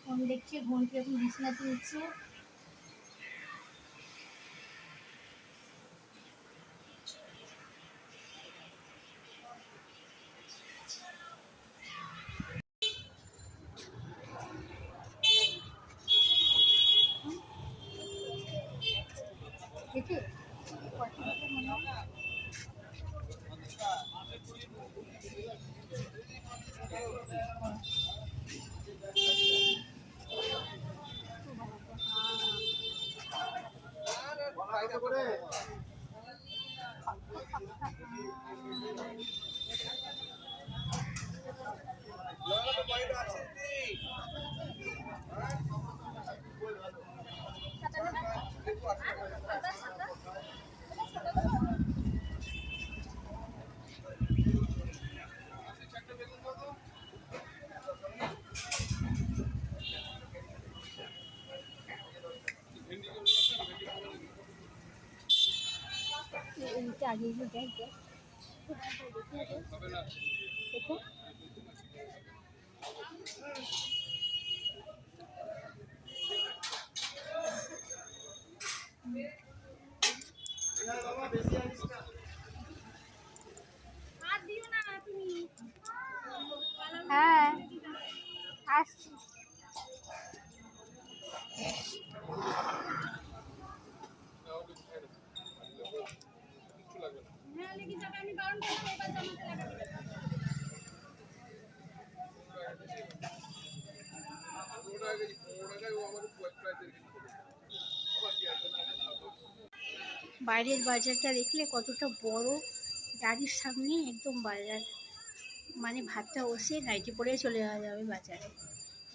Phone দেখছে, ঘুমটি এখন বিছানাতে উঠছে। দেখে মনে হয় আগে দেখ দেখো হ্যাঁ আসছি। বাইরের বাজারটা দেখলে কতটা বড়, গাড়ির সামনে একদম বাজার, মানে ভাতটা বসে নাইটি পরে চলে যাওয়া যাবে বাজারে।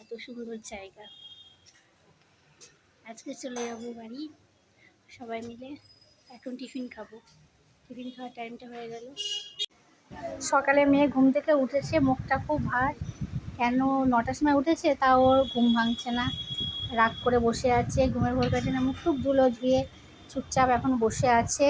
এত সুন্দর জায়গা। আজকে চলে যাবো বাড়ি সবাই মিলে, এখন টিফিন খাবো। টিফিন খাওয়ার টাইমটা হয়ে গেল। সকালে মেয়ে ঘুম থেকে উঠেছে, মুখটা খুব ভার, কেন 9টার সময় উঠেছে তাও ওর ঘুম ভাঙছে না, রাগ করে বসে আছে, ঘুমের ঘোর কাটে না, মুখ টুক ধুলো ধুয়ে চুপচাপ এখন বসে আছে।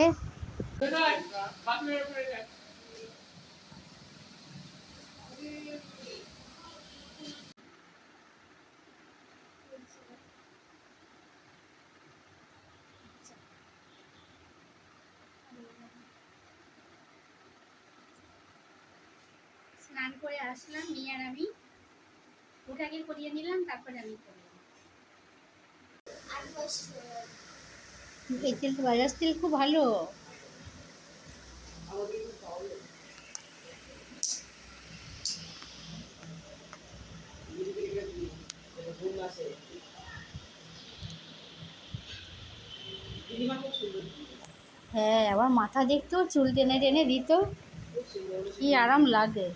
স্নান করে আসলাম, মেয়ে আর আমি, ওটাকে করিয়ে নিলাম, তারপরে আমি করলাম। এই তেল তো বাজাজ তেল, খুব ভালো। হ্যাঁ, আবার মাথা দেখতো, চুল টেনে টেনে দিত, কি আরাম লাগে।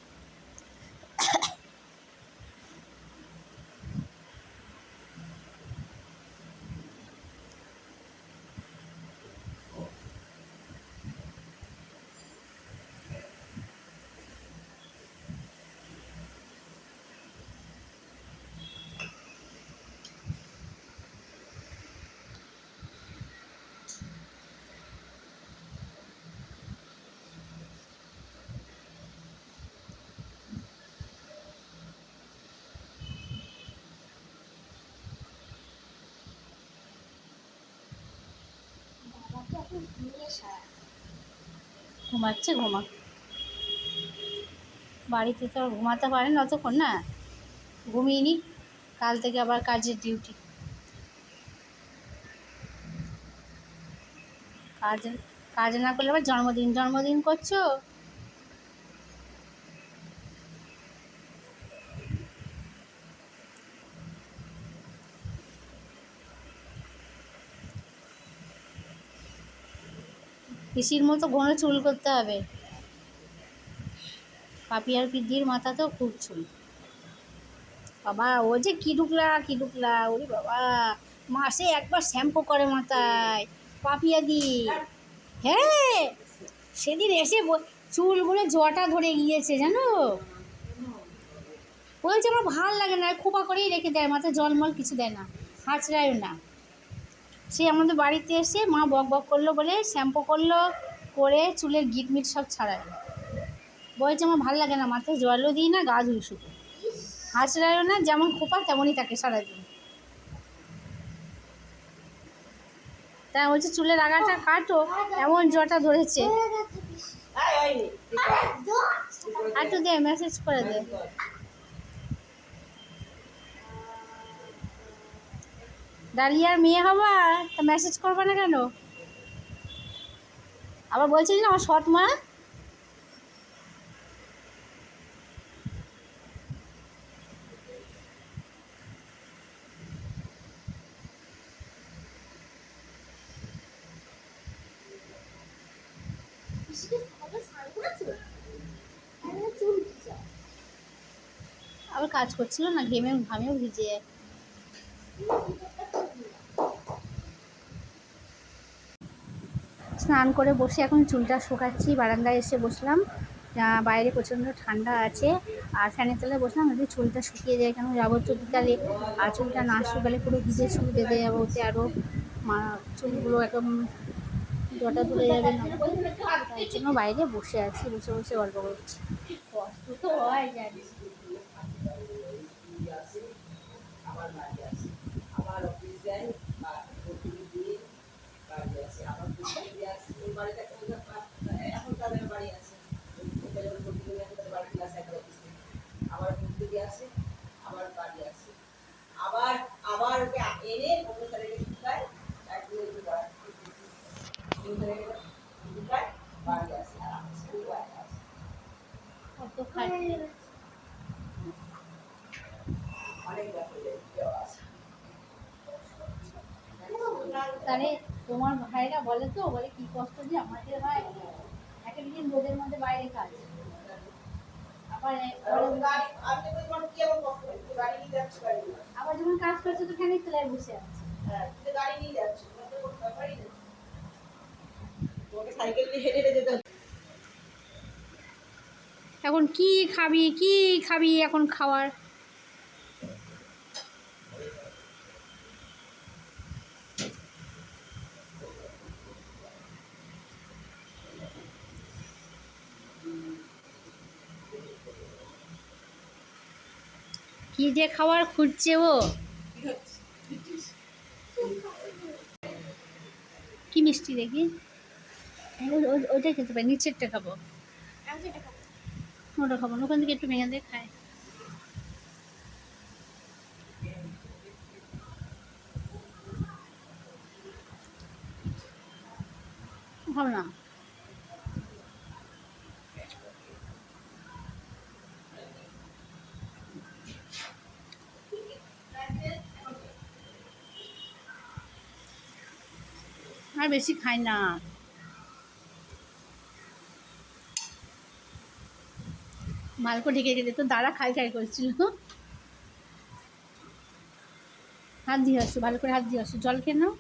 ঘুমাচ্ছে, ঘুমা, বাড়িতে তো আর ঘুমাতে পারে না অতক্ষণ, না ঘুমিয়ে নি, কাল থেকে আবার কাজের ডিউটি। কাজ কাজ না করলে আবার জন্মদিন করছো। পিসির মতো ঘন চুল করতে হবে। পাপিয়ার পিদির মাথা তো খুব চুল। বাবা ও যে কি ঢুকলা, ওরে বাবা, মাসে একবার শ্যাম্পু করে মাথায় পাপিয়া দি। হ্যাঁ, সেদিন এসে চুলগুলো জটা ধরে গিয়েছে জানো, বলছে আমার ভাল লাগে না, খোপা করেই রেখে দেয়, মাথায় জলমল কিছু দেয় না, হাঁচড়ায়ও না। সে আমাদের বাড়িতে এসে মা বক বক করলো বলে শ্যাম্পু করলো, করে চুলের গিটমিট সব ছাড়ালো, বলছে আমার ভাল লাগে না, মাথায় জলও দিই না, গা ধুই শুধু, হাসরায়ও না, যেমন খোপা তেমনই থাকে সারাদিন। তা বলছে চুলের আগাটা কাটো, এমন জটা ধরেছে। একটু দে, মেসেজ করে দে। ডালিয়ার মেয়ে হবা তা মেসেজ করবে না কেন? আবার বলছিস না আমার সৎ মা। আবার কাজ করছিল না, ঘামেও ভিজে। স্নান করে বসে এখন চুলটা শুকাচ্ছি, বারান্দায় এসে বসলাম। বাইরে প্রচণ্ড ঠান্ডা আছে, আর ফ্যানের তলায় বসলাম যদি চুলটা শুকিয়ে যায়, কেন যাবো তো বিকালে, আর চুলটা না শুকালে পুরো ভিজে চুল বেঁধে যাবো, ওতে আরও চুলগুলো একদম জটা তুলে যাবে না। তার জন্য বাইরে বসে আছি, বসে বসে গল্প করছি। কষ্ট তো হয় জানি। কত খাটনি। তাহলে তোমার ভাইরা বলে তো, বলে কি কষ্ট যে আমাদের হয়, একটা দিন রোদের মধ্যে বাইরে কাজ, আবার যখন কাজ করছে তো ফ্যানের তলায় বসে আছে। এখন কি খাবি, কি খাবি এখন খাওয়ার? কি যে খাওয়ার খুঁজছে ও, কি মিষ্টি দেখি, ওইটাই খেতে পারি, নিচেরটা খাবো, ওটা খাবো না, ওখান থেকে একটু ভেঙে দিয়ে খায়। খাবো না। আর বেশি খাই না। মালকো ঢেকে গেলে তো দাঁড়া খাই খাই করছিল। হাত দিয়ে আসো, ভালো করে হাত দিয়ে আসো, জল খেয়ে নাও।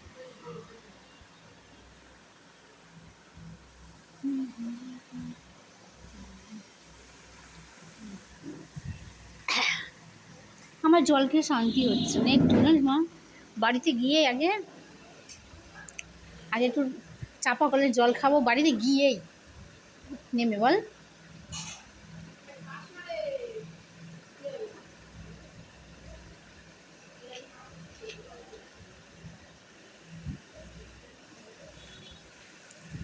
আমার জল খেয়ে শান্তি হচ্ছে না একটু, জানিস মা। বাড়িতে গিয়ে আগে আগে একটু চাপা কলের জল খাবো, বাড়িতে গিয়েই নেমে বল।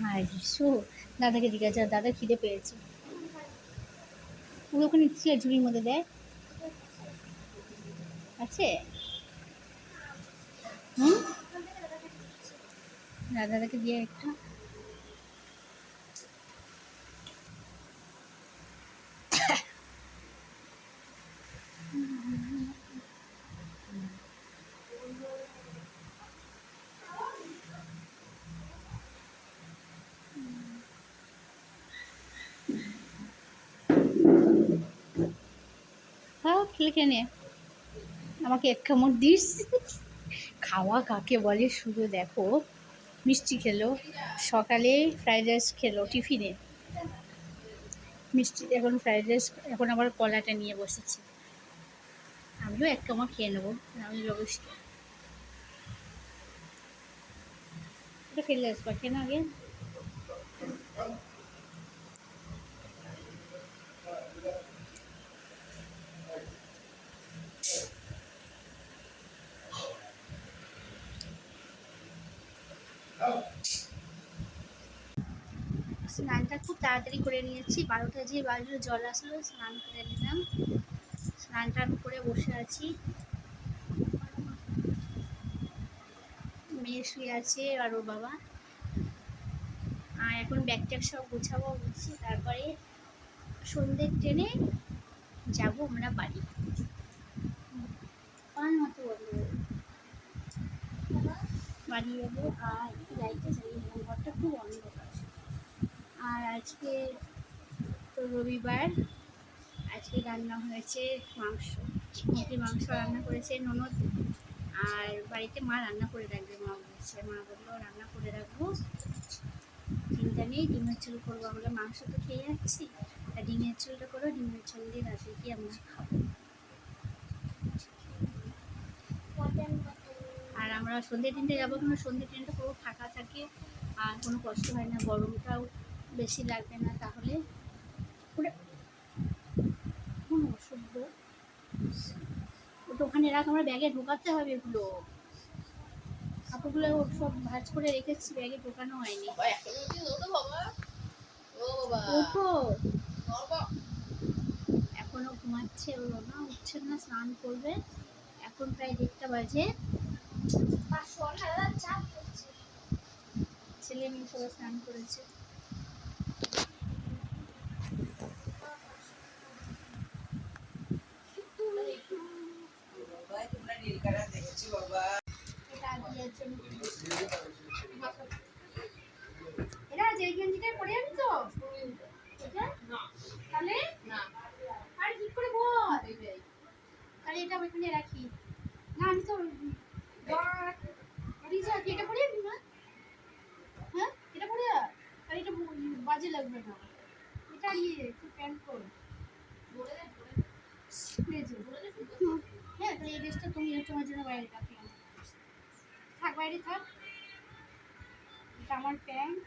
হ্যাঁ শো, দাদাকে জিজ্ঞাসা, দাদা খিদে পেয়েছে। ওগুলো ওখানে কি ঝুড়ির মধ্যে দেয় আছে। হুম, দাদাকে দিয়ে একটা। হ্যাঁ খেলে খেয়ে নে, আমাকে এক কামড় দিস। খাওয়া কাকে বলে শুধু দেখো, মিষ্টি খেলো, সকালে ফ্রাইড রাইস খেলো টিফিনে, মিষ্টি, এখন ফ্রাইড রাইস, এখন আবার কলাটা নিয়ে বসেছি। আমিও এক কামড় খেয়ে নেবো, আমি অবশ্যই। এটা ফেলে আসবো, কেন আগে। স্নানটা খুব তাড়াতাড়ি করে নিয়েছি, 12টা যে বাজলো জল আসলো, স্নান করে নিলাম। স্নান টান করে বসে আছি, মেয়ে শুয়ে আছে আর ওর বাবা। আর এখন ব্যাগ ট্যাগ সব গোছাবো, বুঝছি, তারপরে সন্ধ্যের ট্রেনে যাবো আমরা বাড়ি। পান মতো বলবো বাড়ি যাবো। আর একটু লাইটটা চালিয়ে দিলাম, ঘরটা খুব অন্ধকার। আর আজকে তো রবিবার, আজকে রান্না হয়েছে মাংস, মুরগির মাংস রান্না করেছে ননদ। আর বাড়িতে মা রান্না করে রাখবে, মা বলছে, মা বললো রান্না করে রাখবো, চিন্তা নেই, ডিমের ঝোল করবো। আমরা মাংস তো খেয়ে যাচ্ছি, তা ডিমের ঝোলটা করো, ডিমের ঝোল দিয়ে রাতে কি আমরা খাবো। আর আমরা সন্ধ্যে ট্রেনটা যাবো, কিন্তু সন্ধ্যে ট্রেনটা পুরো ফাঁকা থাকে আর কোনো কষ্ট হয় না, গরমটাও বেশি লাগবে না। তাহলে কোনো অসুবিধ ওটা ওখানে রাখ, আমরা ব্যাগে ঢোকাতে হবে এগুলো, কাপড়গুলো সব ভাঁজ করে রেখেছি, ব্যাগে ঢোকানো হয়নি। ওঠো, এখনো ঘুমাচ্ছে ওর বাবা, উঠছে না, স্নান করবে। এখন প্রায় 1:30 বাজে, ছেলে মেয়ে সবাই স্নান করেছে। এরা যে গেঞ্জিটা পরে যাবি তো, তাহলে আর কি করে বল, তাহলে এটা ওইখানে রাখি না, আমি তো এটা পরে যাবি না, হ্যাঁ এটা পরে যা, তাহলে এটা বাজে লাগবে না, এটা নিয়ে একটু প্যান্ট কর, হ্যাঁ তাহলে এই ড্রেসটা তুমি তোমার জন্য বাইরে রাখলাম, থাক বাইরে থাক। এটা আমার প্যান্ট,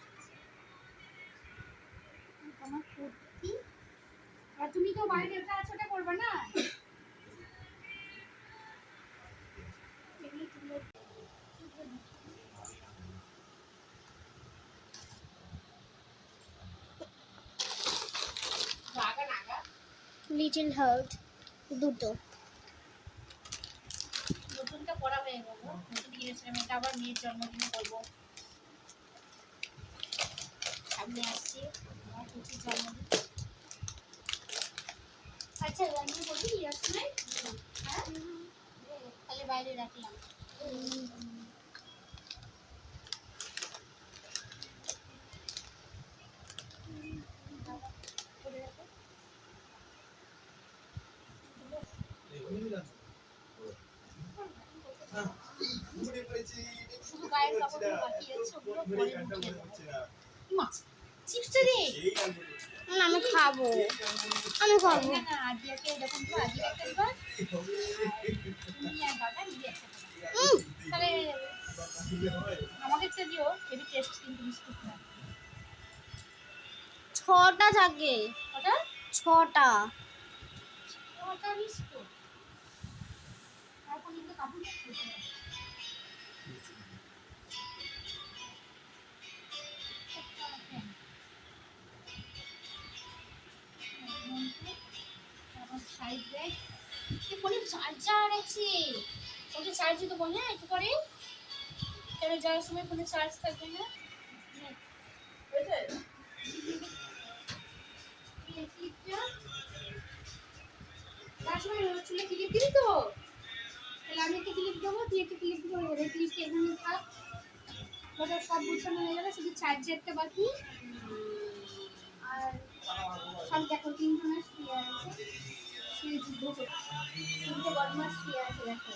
আমার কুর্তি, আর তুমি তো বাইরে এটা আছে ওটা করবে না। লিটল হার্ট দুটো নতুনটা পড়া হয়ে গেল, নতুন কিনেছিলাম, এটা আবার মেয়ের জন্মদিনে করবো, সামনে আসছি আমার কুচির জন্মদিন। আচ্ছা রান্না করবি ইয়ার সময়, হ্যাঁ তাহলে বাইরে রাখলাম। শুধু গায়ের কাপড়গুলো বাকি আছে, ওগুলো পরে ঢুকিয়ে দেবো। চিপসটা দে, আমি খাবো, আমি খাবো না। আজিয়াকে দেখুন তো, আজিয়া একটা দিবা, তুমি আর দাদা মিলে একটা দিবা, তাহলে আমাকে একটা দিও, হেভি টেস্ট কিন্তু বিস্কুট না। 6টা থাকে, কটা? 6টা বিস্কুট, তারপর কিন্তু কাপড় দিতে হবে। সাইড ব্যাগ, ফোনে চার্জার আছে, ওটা চার্জ দিতে বল, হ্যাঁ একটু পরে, কেন যাওয়ার সময় ফোনে চার্জ থাকবে না। যাওয়ার সময় চুলে ক্লিপ দিবি তো, তাহলে আমি একটা ক্লিপ দেবো, তুই একটা ক্লিপ দিবো, ক্লিপটা এখানে থাক, ওটা সব গুছানো হয়ে গেলে শুধু চার্জারটা বাকি। আর সব দেখো 3 জনের শুয়ে আছে, শুয়ে যুদ্ধ করছে, 3টে বদমাস শুয়ে আছে দেখো।